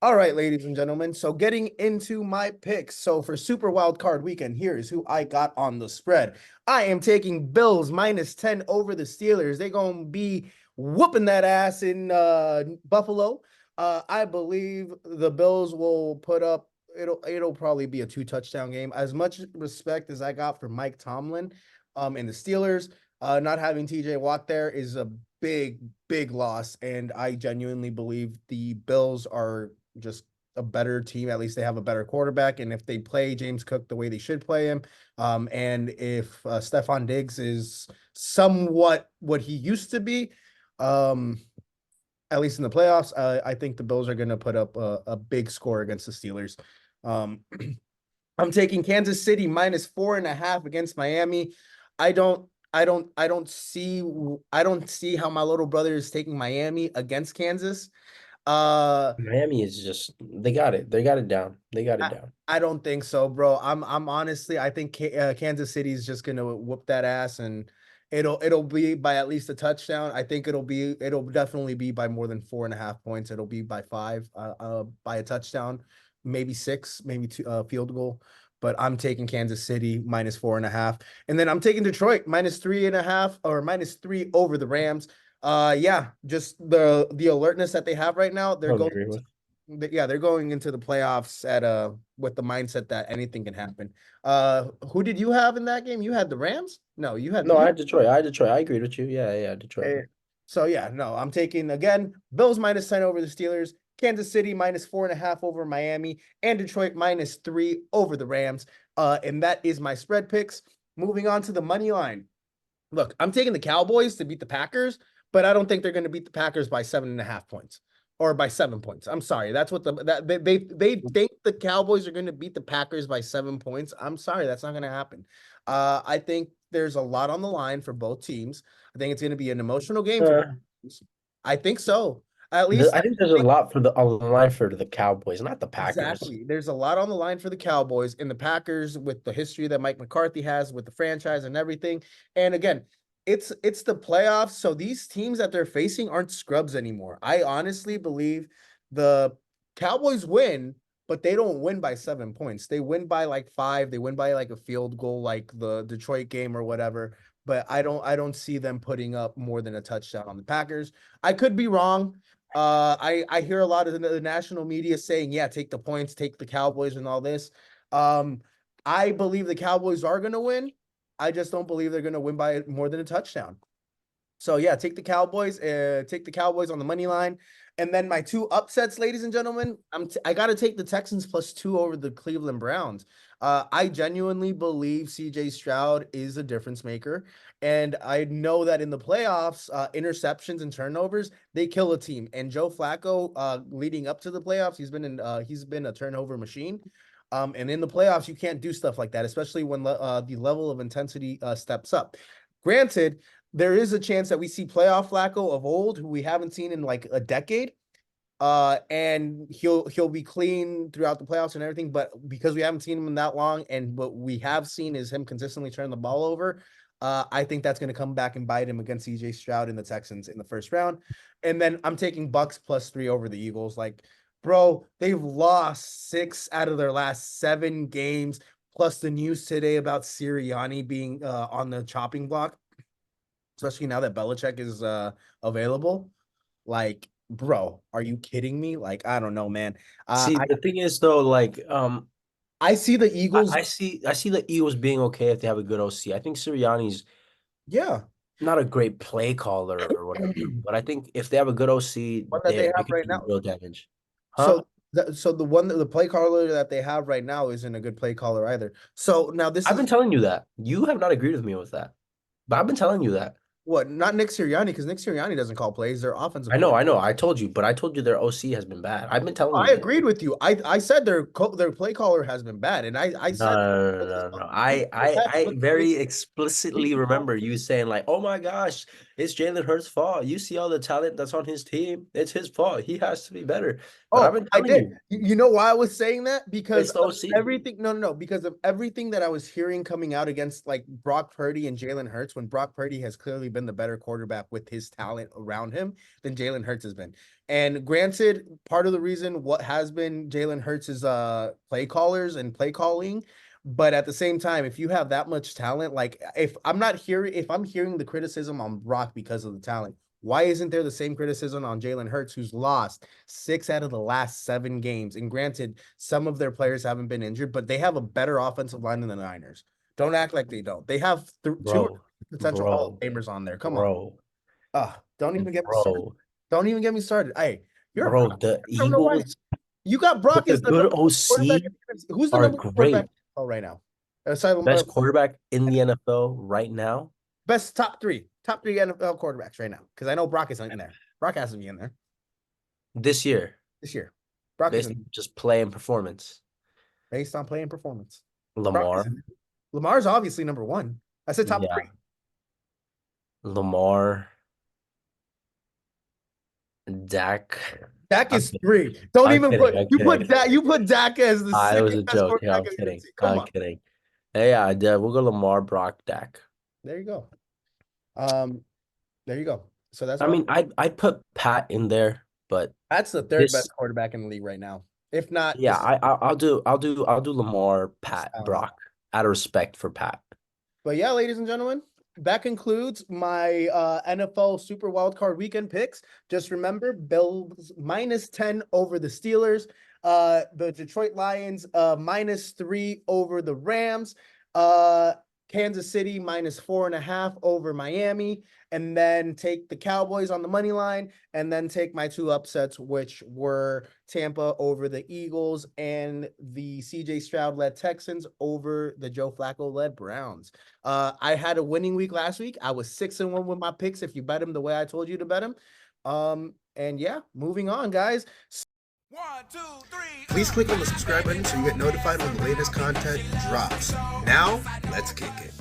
All right, ladies and gentlemen. So getting into my picks. So for Super Wild Card Weekend, here is who I got on the spread. I am taking Bills -10 over the Steelers. They're gonna be whooping that ass in Buffalo. I believe the Bills will put up. It'll probably be a 2 touchdown game. As much respect as I got for Mike Tomlin, and the Steelers, not having TJ Watt there is a big loss, and I genuinely believe the Bills are just a better team. At least they have a better quarterback. And if they play James Cook the way they should play him, and if Stephon Diggs is somewhat what he used to be, at least in the playoffs, I think the Bills are going to put up a big score against the Steelers. Um, I'm taking Kansas City -4.5 against Miami. I don't I don't see how my little brother is taking Miami against Kansas. Uh, Miami is just they got it. They got it down. They got it I, down. I don't think so, bro. I'm honestly, I think Kansas City is just gonna whoop that ass, and it'll be by at least a touchdown. I think it'll definitely be by more than 4.5 points. It'll be by five, by a touchdown, maybe six, maybe two, field goal. But I'm taking Kansas City -4.5, and then I'm taking Detroit -3.5 or -3 over the Rams. Yeah, just the alertness that they have right now. I don't agree with. Yeah, they're going into the playoffs at with the mindset that anything can happen. Who did you have in that game? You had the Rams? No, you had No, I you. had Detroit. I had Detroit. I agreed with you. Yeah, yeah, Detroit. So yeah, no, I'm taking again Bills -10 over the Steelers, Kansas City -4.5 over Miami, and Detroit -3 over the Rams. And that is my spread picks. Moving on to the money line. Look, I'm taking the Cowboys to beat the Packers, but I don't think they're going to beat the Packers by 7.5 points or by 7 points. I'm sorry. That's what they think the Cowboys are going to beat the Packers by 7 points. I'm sorry, that's not going to happen. I think there's a lot on the line for both teams. I think it's going to be an emotional game for both Uh, teams. I think so. At least I think there's a lot for the on the line for the Cowboys, not the Packers. exactly. There's a lot on the line for the Cowboys and the Packers with the history that Mike McCarthy has with the franchise and everything. And again, it's the playoffs, so these teams that they're facing aren't scrubs anymore. I honestly believe the Cowboys win, but they don't win by 7 points. They win by like five. They win by like a field goal, like the Detroit game or whatever. But I don't see them putting up more than a touchdown on the Packers. I could be wrong. I hear a lot of the national media saying, yeah, take the points, take the Cowboys and all this. Um, I believe the Cowboys are going to win. I just don't believe they're going to win by more than a touchdown. So yeah, take the Cowboys on the money line. And then my two upsets, ladies and gentlemen, I got to take the Texans +2 over the Cleveland Browns. I genuinely believe CJ Stroud is a difference maker. And I know that in the playoffs, interceptions and turnovers, they kill a team. And Joe Flacco, leading up to the playoffs, he's been a turnover machine. And in the playoffs, you can't do stuff like that, especially when the level of intensity steps up. Granted, there is a chance that we see playoff Flacco of old, who we haven't seen in like a decade. And he'll be clean throughout the playoffs and everything. But because we haven't seen him in that long, and what we have seen is him consistently turn the ball over, I think that's going to come back and bite him against CJ Stroud and the Texans in the first round. And then I'm taking Bucks +3 over the Eagles. Like, bro, they've lost 6 out of their last 7 games. Plus the news today about Sirianni being on the chopping block, especially now that Belichick is available. Like, bro, are you kidding me? Like, I don't know, man. Uh, See, I the thing is though, I see the I, Eagles. I see I see the Eagles being okay if they have a good OC. I think Sirianni's Yeah, not a great play caller or whatever, one but I think if they have a good OC, that they they have could right do now. real damage. Huh? So, the play caller that they have right now isn't a good play caller either. So now this I've is been telling you that. You have not agreed with me with that. But I've been telling you that. what, not Nick Sirianni, because Nick Sirianni doesn't call plays. They're offensive I know, coordinator. I know. I told you, but I told you their OC has been bad. I've been telling you I that. agreed with you. I said their play caller has been bad, and I No, said no, no, no, no. I very explicitly remember you saying like, "Oh my gosh, It's Jalen Hurts' fault. You see all the talent that's on his team. It's his fault. He has to be better. But I've Oh, been I telling did. you, You know why I was saying that? Because it's the of OC. everything. No, no, no. Because of everything that I was hearing coming out against like Brock Purdy and Jalen Hurts, when Brock Purdy has clearly been the better quarterback with his talent around him than Jalen Hurts has been. And granted, part of the reason what has been Jalen Hurts' play callers and play calling. But at the same time, if you have that much talent, like if I'm hearing the criticism on Brock because of the talent, why isn't there the same criticism on Jalen Hurts, who's lost 6 out of the last 7 games? And granted, some of their players haven't been injured, but they have a better offensive line than the Niners. Don't act like they don't. They have two Bro, potential Hall bro, of Famers on there. Come on. bro, Don't even get me started. bro, Don't even get me started. Hey, you're a bro. Brock. The I don't know why. Eagles You got Brock with a as the good number one quarterback. OC Who's the are number one quarterback great. right now? Aside Best quarterback in the NFL right now best top three NFL quarterbacks right now. Because I know Brock isn't in there. Brock has to be in there this year, this year. Brock based isn't on just play and performance. based on play and performance. Brock Lamar, isn't. Lamar's obviously number one. I said top yeah, three. Lamar, Dak. Dak I'm is kidding. three. Don't I'm even kidding. put I'm you kidding. put Dak you put Dak as the It was second a best joke. Yeah, quarterback I'm in the kidding. NFC. Come I'm on. kidding. Hey, yeah, we'll go Lamar, Brock, Dak. There you go. Um, there you go. So that's I why mean, I'd put Pat in there, but that's the third this, best quarterback in the league right now. If not, yeah, this I'll do Lamar, is Pat, talent. Brock, out of respect for Pat. But yeah, ladies and gentlemen, that concludes my NFL Super Wildcard Weekend picks. Just remember, Bills -10 over the Steelers, the Detroit Lions -3 over the Rams, Kansas City -4.5 over Miami, and then take the Cowboys on the money line, and then take my two upsets, which were Tampa over the Eagles and the CJ Stroud-led Texans over the Joe Flacco-led Browns. I had a winning week last week. I was 6-1 with my picks if you bet them the way I told you to bet them. And yeah, moving on, guys. 1, 2, 3. Please click on the subscribe button so you get notified when the latest content drops. Now, let's kick it.